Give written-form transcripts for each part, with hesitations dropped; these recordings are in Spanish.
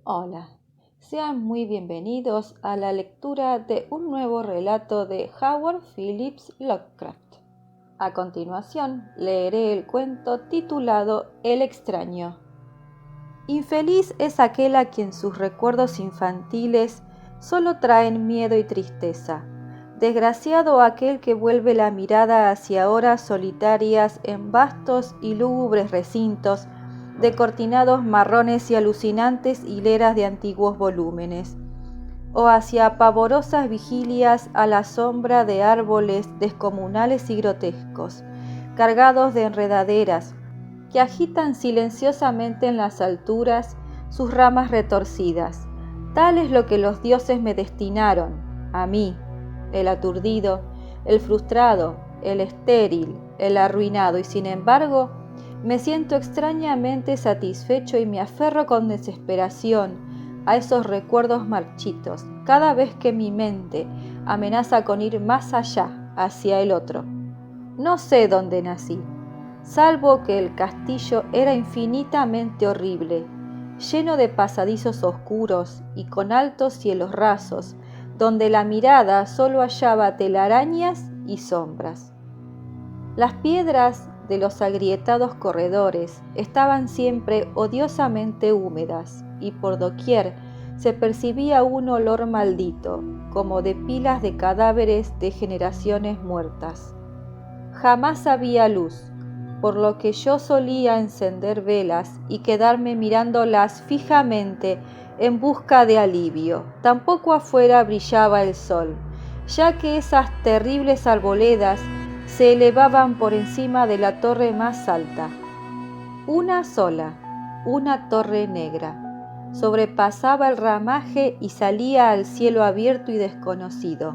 Hola, sean muy bienvenidos a la lectura de un nuevo relato de Howard Phillips Lovecraft. A continuación, leeré el cuento titulado El extraño. Infeliz es aquel a quien sus recuerdos infantiles solo traen miedo y tristeza. Desgraciado aquel que vuelve la mirada hacia horas solitarias en vastos y lúgubres recintos de cortinados marrones y alucinantes hileras de antiguos volúmenes, o hacia pavorosas vigilias a la sombra de árboles descomunales y grotescos, cargados de enredaderas, que agitan silenciosamente en las alturas sus ramas retorcidas. Tal es lo que los dioses me destinaron, a mí, el aturdido, el frustrado, el estéril, el arruinado, y sin embargo, me siento extrañamente satisfecho y me aferro con desesperación a esos recuerdos marchitos, cada vez que mi mente amenaza con ir más allá, hacia el otro. No sé dónde nací, salvo que el castillo era infinitamente horrible, lleno de pasadizos oscuros y con altos cielos rasos, donde la mirada solo hallaba telarañas y sombras. Las piedras de los agrietados corredores estaban siempre odiosamente húmedas y por doquier se percibía un olor maldito, como de pilas de cadáveres de generaciones muertas. Jamás había luz, por lo que yo solía encender velas y quedarme mirándolas fijamente en busca de alivio. Tampoco afuera brillaba el sol, ya que esas terribles arboledas se elevaban por encima de la torre más alta. Una sola, una torre negra, sobrepasaba el ramaje y salía al cielo abierto y desconocido,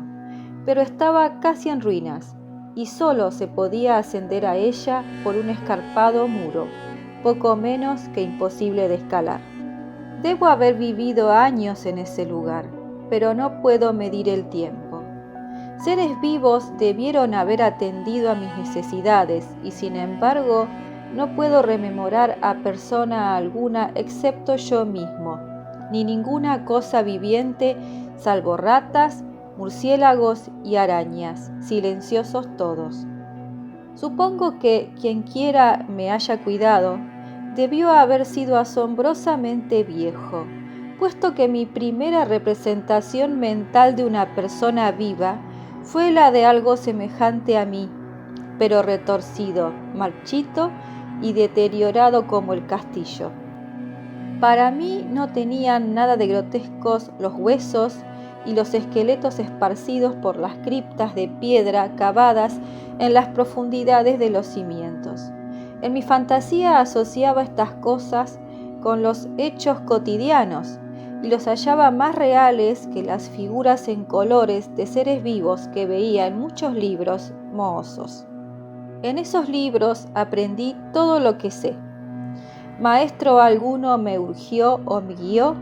pero estaba casi en ruinas, y solo se podía ascender a ella por un escarpado muro, poco menos que imposible de escalar. Debo haber vivido años en ese lugar, pero no puedo medir el tiempo. Seres vivos debieron haber atendido a mis necesidades y sin embargo no puedo rememorar a persona alguna excepto yo mismo, ni ninguna cosa viviente salvo ratas, murciélagos y arañas, silenciosos todos. Supongo que quien quiera me haya cuidado debió haber sido asombrosamente viejo, puesto que mi primera representación mental de una persona viva fue la de algo semejante a mí, pero retorcido, marchito y deteriorado como el castillo. Para mí no tenían nada de grotescos los huesos y los esqueletos esparcidos por las criptas de piedra cavadas en las profundidades de los cimientos. En mi fantasía asociaba estas cosas con los hechos cotidianos y los hallaba más reales que las figuras en colores de seres vivos que veía en muchos libros mohosos. En esos libros aprendí todo lo que sé. Maestro alguno me urgió o me guió,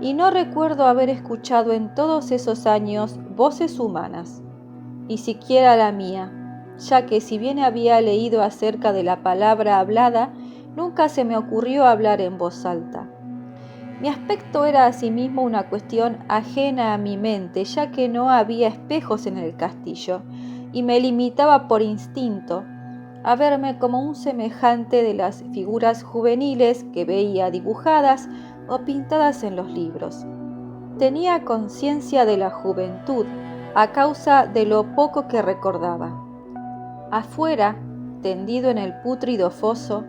y no recuerdo haber escuchado en todos esos años voces humanas, ni siquiera la mía, ya que si bien había leído acerca de la palabra hablada, nunca se me ocurrió hablar en voz alta. Mi aspecto era asimismo una cuestión ajena a mi mente, ya que no había espejos en el castillo, y me limitaba por instinto a verme como un semejante de las figuras juveniles que veía dibujadas o pintadas en los libros. Tenía conciencia de la juventud a causa de lo poco que recordaba. Afuera, tendido en el pútrido foso,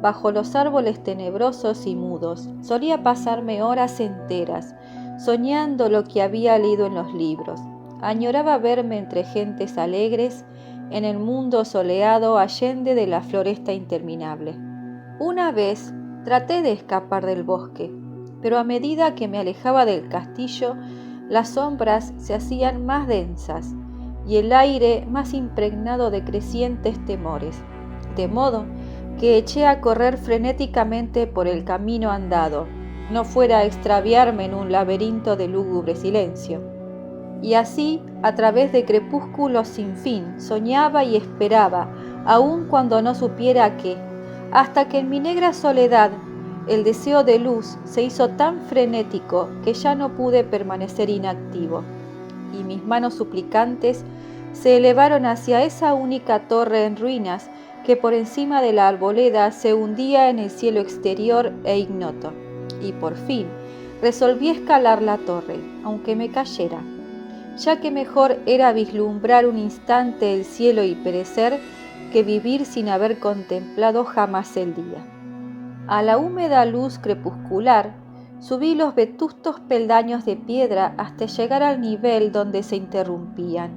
bajo los árboles tenebrosos y mudos, solía pasarme horas enteras, soñando lo que había leído en los libros. Añoraba verme entre gentes alegres, en el mundo soleado allende de la floresta interminable. Una vez traté de escapar del bosque, pero a medida que me alejaba del castillo, las sombras se hacían más densas y el aire más impregnado de crecientes temores, de modo que eché a correr frenéticamente por el camino andado, no fuera a extraviarme en un laberinto de lúgubre silencio. Y así, a través de crepúsculos sin fin, soñaba y esperaba, aun cuando no supiera qué, hasta que en mi negra soledad el deseo de luz se hizo tan frenético que ya no pude permanecer inactivo, y mis manos suplicantes se elevaron hacia esa única torre en ruinas que por encima de la arboleda se hundía en el cielo exterior e ignoto. Y por fin resolví escalar la torre, aunque me cayera, ya que mejor era vislumbrar un instante el cielo y perecer que vivir sin haber contemplado jamás el día. A la húmeda luz crepuscular subí los vetustos peldaños de piedra hasta llegar al nivel donde se interrumpían,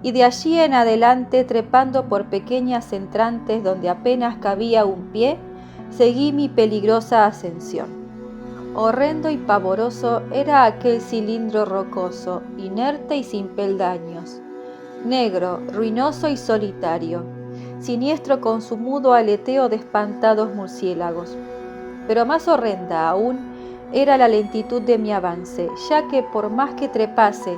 y de allí en adelante, trepando por pequeñas entrantes donde apenas cabía un pie, seguí mi peligrosa ascensión. Horrendo y pavoroso era aquel cilindro rocoso, inerte y sin peldaños, negro, ruinoso y solitario, siniestro con su mudo aleteo de espantados murciélagos. Pero más horrenda aún era la lentitud de mi avance, ya que por más que trepase,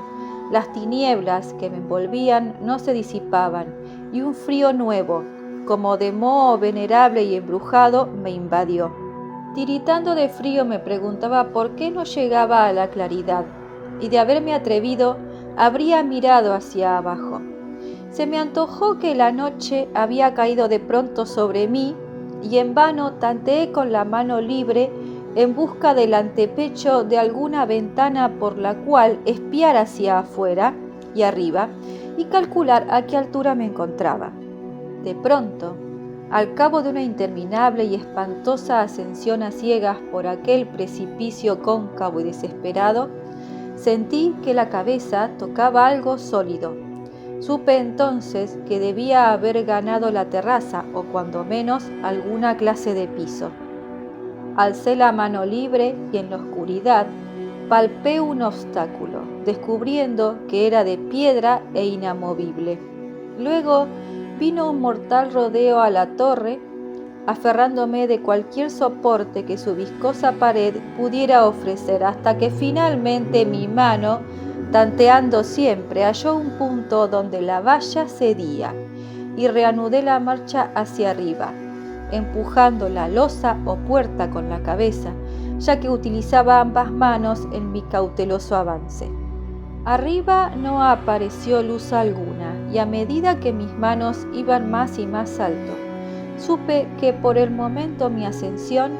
las tinieblas que me envolvían no se disipaban, y un frío nuevo, como de moho venerable y embrujado, me invadió. Tiritando de frío me preguntaba por qué no llegaba a la claridad, y de haberme atrevido, habría mirado hacia abajo. Se me antojó que la noche había caído de pronto sobre mí, y en vano tanteé con la mano libre en busca del antepecho de alguna ventana por la cual espiar hacia afuera y arriba y calcular a qué altura me encontraba. De pronto, al cabo de una interminable y espantosa ascensión a ciegas por aquel precipicio cóncavo y desesperado, sentí que la cabeza tocaba algo sólido. Supe entonces que debía haber ganado la terraza o cuando menos alguna clase de piso. Alcé la mano libre y en la oscuridad palpé un obstáculo, descubriendo que era de piedra e inamovible. Luego vino un mortal rodeo a la torre, aferrándome de cualquier soporte que su viscosa pared pudiera ofrecer, hasta que finalmente mi mano, tanteando siempre, halló un punto donde la valla cedía y reanudé la marcha hacia arriba, empujando la losa o puerta con la cabeza, ya que utilizaba ambas manos en mi cauteloso avance. Arriba no apareció luz alguna, y a medida que mis manos iban más y más alto, supe que por el momento mi ascensión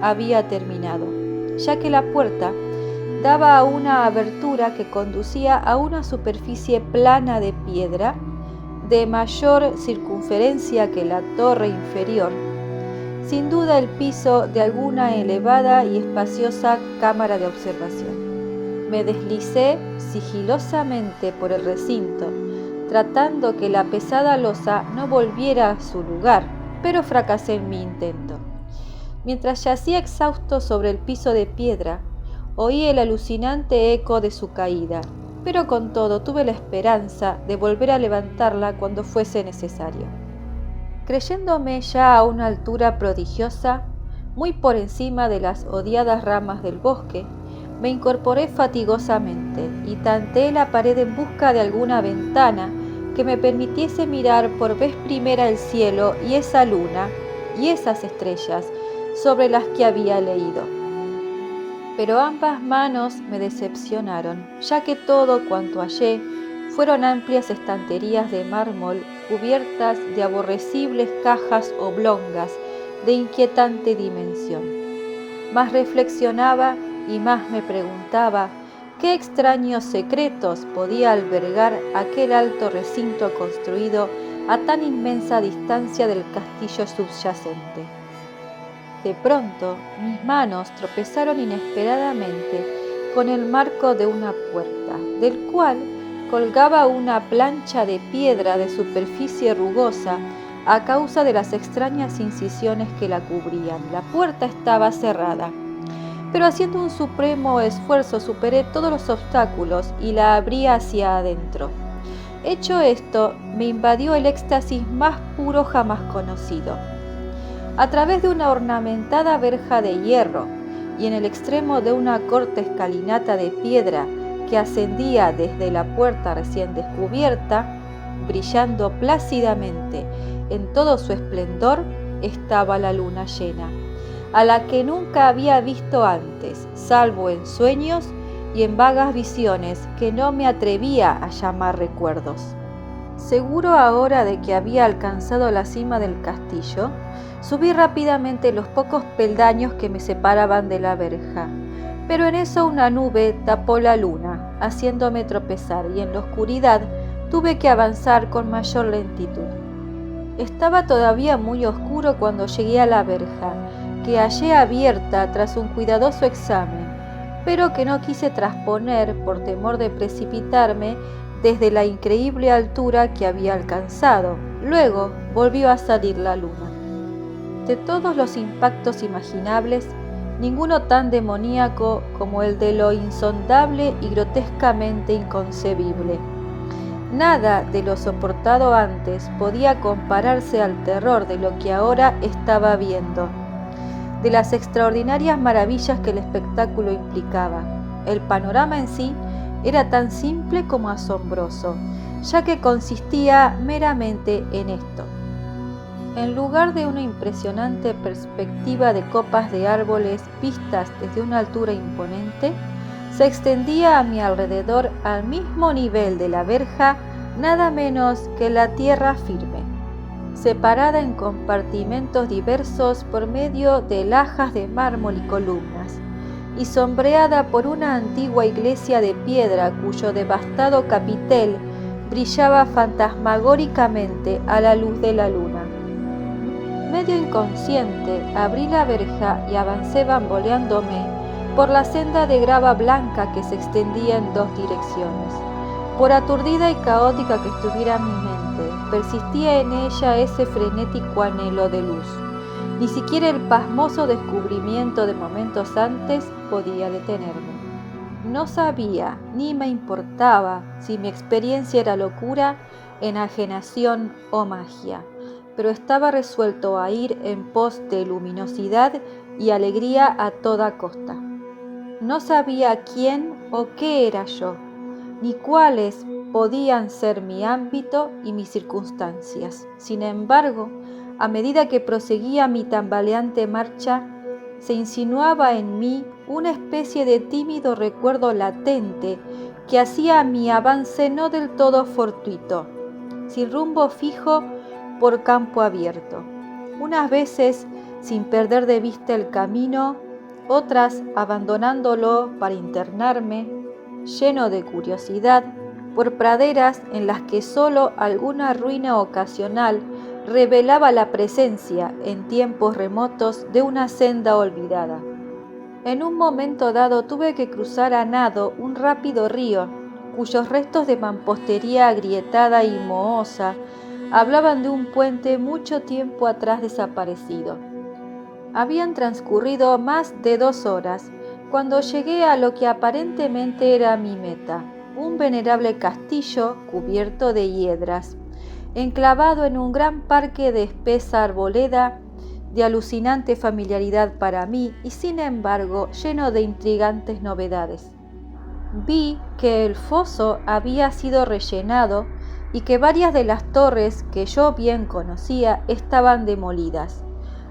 había terminado, ya que la puerta daba a una abertura que conducía a una superficie plana de piedra, de mayor circunferencia que la torre inferior, sin duda el piso de alguna elevada y espaciosa cámara de observación. Me deslicé sigilosamente por el recinto, tratando que la pesada losa no volviera a su lugar, pero fracasé en mi intento. Mientras yacía exhausto sobre el piso de piedra, oí el alucinante eco de su caída, pero con todo tuve la esperanza de volver a levantarla cuando fuese necesario. Creyéndome ya a una altura prodigiosa, muy por encima de las odiadas ramas del bosque, me incorporé fatigosamente y tanteé la pared en busca de alguna ventana que me permitiese mirar por vez primera el cielo y esa luna y esas estrellas sobre las que había leído. Pero ambas manos me decepcionaron, ya que todo cuanto hallé fueron amplias estanterías de mármol cubiertas de aborrecibles cajas oblongas de inquietante dimensión. Más reflexionaba y más me preguntaba qué extraños secretos podía albergar aquel alto recinto construido a tan inmensa distancia del castillo subyacente. De pronto, mis manos tropezaron inesperadamente con el marco de una puerta, del cual colgaba una plancha de piedra de superficie rugosa a causa de las extrañas incisiones que la cubrían. La puerta estaba cerrada, pero haciendo un supremo esfuerzo superé todos los obstáculos y la abrí hacia adentro. Hecho esto, me invadió el éxtasis más puro jamás conocido. A través de una ornamentada verja de hierro y en el extremo de una corta escalinata de piedra que ascendía desde la puerta recién descubierta, brillando plácidamente en todo su esplendor, estaba la luna llena. a la que nunca había visto antes, salvo en sueños y en vagas visiones que no me atrevía a llamar recuerdos. Seguro ahora de que había alcanzado la cima del castillo, subí rápidamente los pocos peldaños que me separaban de la verja, pero en eso una nube tapó la luna, haciéndome tropezar, y en la oscuridad tuve que avanzar con mayor lentitud. Estaba todavía muy oscuro cuando llegué a la verja, que hallé abierta tras un cuidadoso examen, pero que no quise trasponer por temor de precipitarme desde la increíble altura que había alcanzado. Luego volvió a salir la luna. De todos los impactos imaginables, ninguno tan demoníaco como el de lo insondable y grotescamente inconcebible. Nada de lo soportado antes podía compararse al terror de lo que ahora estaba viendo, de las extraordinarias maravillas que el espectáculo implicaba. El panorama en sí era tan simple como asombroso, ya que consistía meramente en esto. En lugar de una impresionante perspectiva de copas de árboles vistas desde una altura imponente, se extendía a mi alrededor al mismo nivel de la verja nada menos que la tierra firme, separada en compartimentos diversos por medio de lajas de mármol y columnas, y sombreada por una antigua iglesia de piedra cuyo devastado capitel brillaba fantasmagóricamente a la luz de la luna. Medio inconsciente, abrí la verja y avancé bamboleándome por la senda de grava blanca que se extendía en dos direcciones. Por aturdida y caótica que estuviera mi mente, persistía en ella ese frenético anhelo de luz. Ni siquiera el pasmoso descubrimiento de momentos antes podía detenerme. No sabía, ni me importaba si mi experiencia era locura, enajenación o magia, pero estaba resuelto a ir en pos de luminosidad y alegría a toda costa. No sabía quién o qué era yo, ni cuáles podían ser mi ámbito y mis circunstancias. Sin embargo, a medida que proseguía mi tambaleante marcha, se insinuaba en mí una especie de tímido recuerdo latente que hacía mi avance no del todo fortuito, sin rumbo fijo por campo abierto. Unas veces sin perder de vista el camino, otras abandonándolo para internarme, lleno de curiosidad, por praderas en las que solo alguna ruina ocasional revelaba la presencia en tiempos remotos de una senda olvidada. En un momento dado tuve que cruzar a nado un rápido río, cuyos restos de mampostería agrietada y mohosa hablaban de un puente mucho tiempo atrás desaparecido. Habían transcurrido más de 2 horas cuando llegué a lo que aparentemente era mi meta, un venerable castillo cubierto de hiedras, enclavado en un gran parque de espesa arboleda, de alucinante familiaridad para mí y sin embargo lleno de intrigantes novedades. Vi que el foso había sido rellenado y que varias de las torres que yo bien conocía estaban demolidas,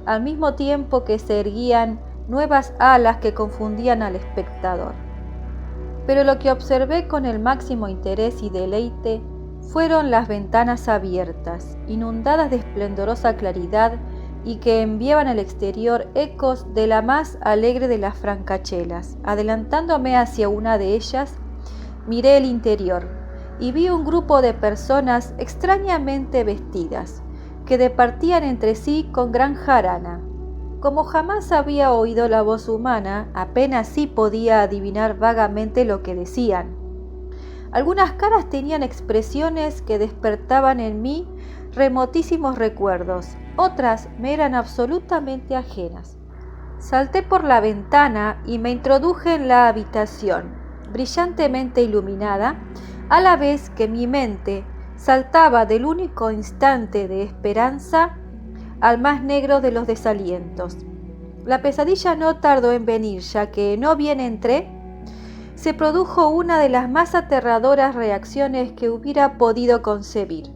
al mismo tiempo que se erguían nuevas alas que confundían al espectador. Pero lo que observé con el máximo interés y deleite fueron las ventanas abiertas, inundadas de esplendorosa claridad y que enviaban al exterior ecos de la más alegre de las francachelas. Adelantándome hacia una de ellas, miré el interior y vi un grupo de personas extrañamente vestidas, que departían entre sí con gran jarana. Como jamás había oído la voz humana, apenas sí podía adivinar vagamente lo que decían. Algunas caras tenían expresiones que despertaban en mí remotísimos recuerdos, otras me eran absolutamente ajenas. Salté por la ventana y me introduje en la habitación, brillantemente iluminada, a la vez que mi mente saltaba del único instante de esperanza al más negro de los desalientos. La pesadilla no tardó en venir, ya que, no bien entré, se produjo una de las más aterradoras reacciones que hubiera podido concebir.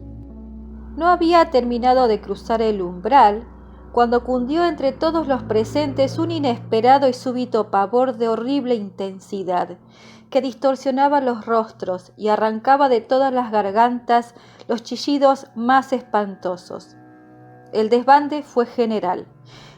No había terminado de cruzar el umbral cuando cundió entre todos los presentes un inesperado y súbito pavor de horrible intensidad, que distorsionaba los rostros y arrancaba de todas las gargantas los chillidos más espantosos. El desbande fue general,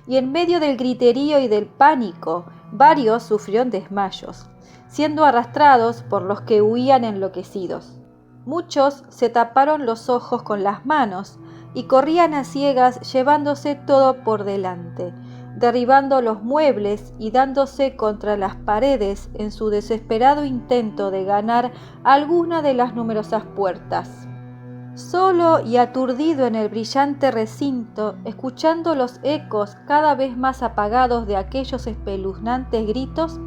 y en medio del griterío y del pánico, varios sufrieron desmayos, siendo arrastrados por los que huían enloquecidos. Muchos se taparon los ojos con las manos y corrían a ciegas llevándose todo por delante, derribando los muebles y dándose contra las paredes en su desesperado intento de ganar alguna de las numerosas puertas. Solo y aturdido en el brillante recinto, escuchando los ecos cada vez más apagados de aquellos espeluznantes gritos,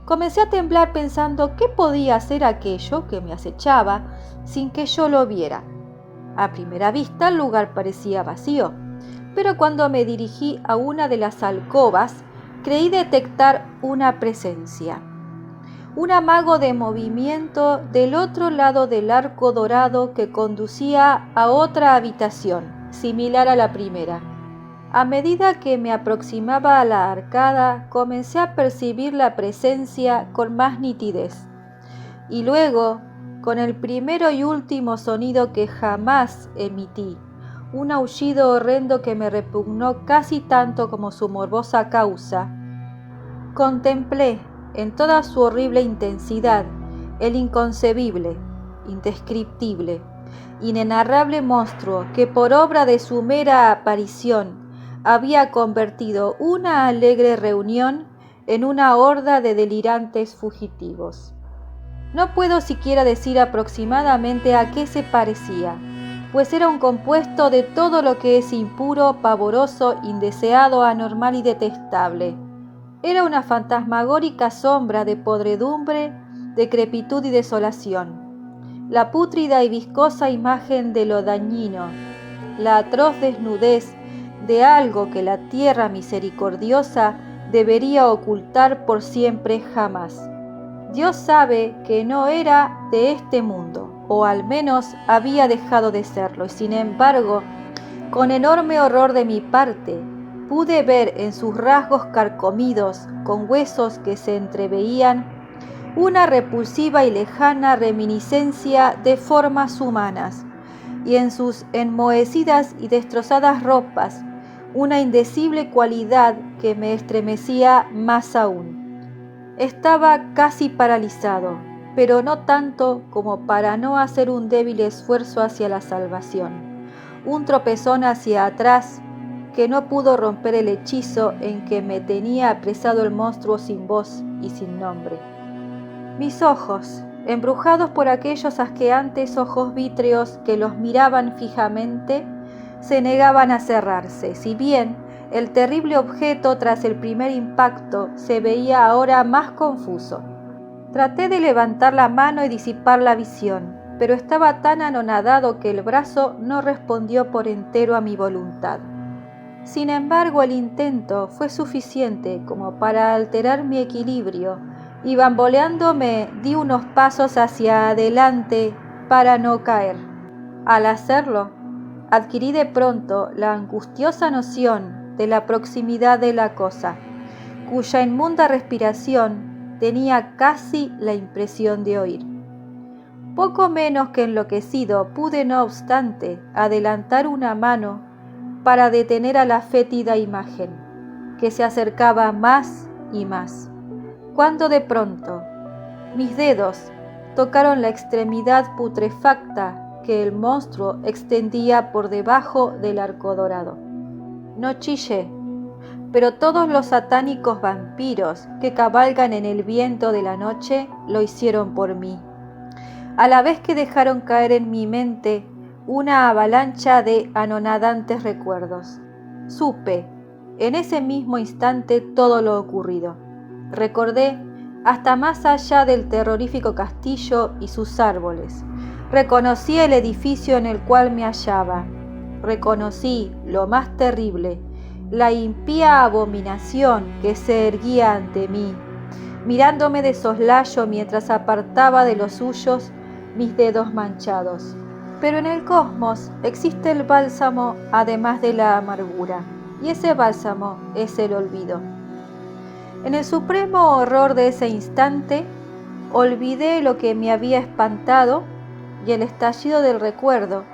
comencé a temblar pensando qué podía ser aquello que me acechaba sin que yo lo viera. A primera vista el lugar parecía vacío, pero cuando me dirigí a una de las alcobas, creí detectar una presencia. Un amago de movimiento del otro lado del arco dorado que conducía a otra habitación, similar a la primera. A medida que me aproximaba a la arcada, comencé a percibir la presencia con más nitidez. Y luego, con el primero y último sonido que jamás emití, un aullido horrendo que me repugnó casi tanto como su morbosa causa, contemplé en toda su horrible intensidad el inconcebible, indescriptible, inenarrable monstruo que por obra de su mera aparición había convertido una alegre reunión en una horda de delirantes fugitivos. No puedo siquiera decir aproximadamente a qué se parecía, pues era un compuesto de todo lo que es impuro, pavoroso, indeseado, anormal y detestable. Era una fantasmagórica sombra de podredumbre, decrepitud y desolación, la pútrida y viscosa imagen de lo dañino, la atroz desnudez de algo que la tierra misericordiosa debería ocultar por siempre jamás. Dios sabe que no era de este mundo, o al menos había dejado de serlo, y sin embargo, con enorme horror de mi parte, pude ver en sus rasgos carcomidos, con huesos que se entreveían, una repulsiva y lejana reminiscencia de formas humanas, y en sus enmohecidas y destrozadas ropas, una indecible cualidad que me estremecía más aún. Estaba casi paralizado, pero no tanto como para no hacer un débil esfuerzo hacia la salvación, un tropezón hacia atrás, que no pudo romper el hechizo en que me tenía apresado el monstruo sin voz y sin nombre. Mis ojos, embrujados por aquellos asqueantes ojos vítreos que los miraban fijamente, se negaban a cerrarse, si bien el terrible objeto tras el primer impacto se veía ahora más confuso. Traté de levantar la mano y disipar la visión, pero estaba tan anonadado que el brazo no respondió por entero a mi voluntad. Sin embargo, el intento fue suficiente como para alterar mi equilibrio y bamboleándome di unos pasos hacia adelante para no caer. Al hacerlo, adquirí de pronto la angustiosa noción de la proximidad de la cosa, cuya inmunda respiración tenía casi la impresión de oír. Poco menos que enloquecido, pude no obstante adelantar una mano para detener a la fétida imagen, que se acercaba más y más, cuando de pronto mis dedos tocaron la extremidad putrefacta que el monstruo extendía por debajo del arco dorado. No chillé, pero todos los satánicos vampiros que cabalgan en el viento de la noche lo hicieron por mí, a la vez que dejaron caer en mi mente una avalancha de anonadantes recuerdos. Supe en ese mismo instante todo lo ocurrido. Recordé hasta más allá del terrorífico castillo y sus árboles. Reconocí el edificio en el cual me hallaba. Reconocí lo más terrible, la impía abominación que se erguía ante mí, mirándome de soslayo mientras apartaba de los suyos mis dedos manchados. Pero en el cosmos existe el bálsamo además de la amargura. y ese bálsamo es el olvido. En el supremo horror de ese instante, olvidé lo que me había espantado y el estallido del recuerdo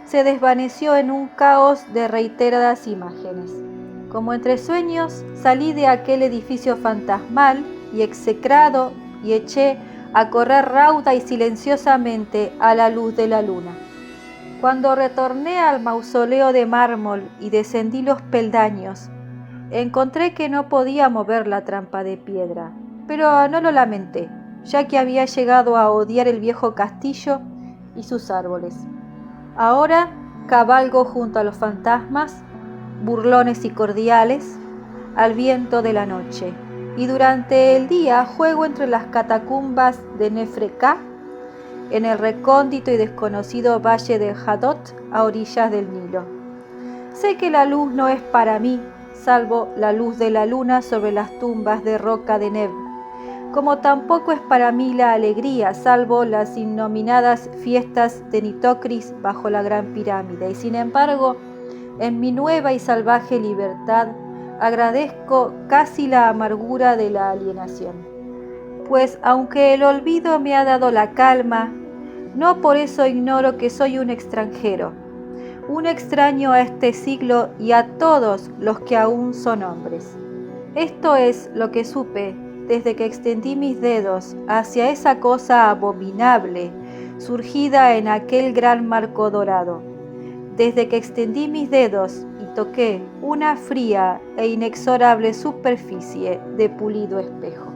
se desvaneció en un caos de reiteradas imágenes. Como entre sueños, salí de aquel edificio fantasmal y execrado y eché a correr rauda y silenciosamente a la luz de la luna. Cuando retorné al mausoleo de mármol y descendí los peldaños, encontré que no podía mover la trampa de piedra, pero no lo lamenté, ya que había llegado a odiar el viejo castillo y sus árboles. Ahora cabalgo junto a los fantasmas, burlones y cordiales, al viento de la noche, y durante el día juego entre las catacumbas de Nefre-Ka, en el recóndito y desconocido valle de Hadot a orillas del Nilo. Sé que la luz no es para mí, salvo la luz de la luna sobre las tumbas de roca de Neb, como tampoco es para mí la alegría, salvo las innominadas fiestas de Nitocris bajo la gran pirámide. Y sin embargo, en mi nueva y salvaje libertad, agradezco casi la amargura de la alienación. Pues aunque el olvido me ha dado la calma, no por eso ignoro que soy un extranjero, un extraño a este siglo y a todos los que aún son hombres. Esto es lo que supe desde que extendí mis dedos hacia esa cosa abominable surgida en aquel gran marco dorado. Desde que extendí mis dedos y toqué una fría e inexorable superficie de pulido espejo.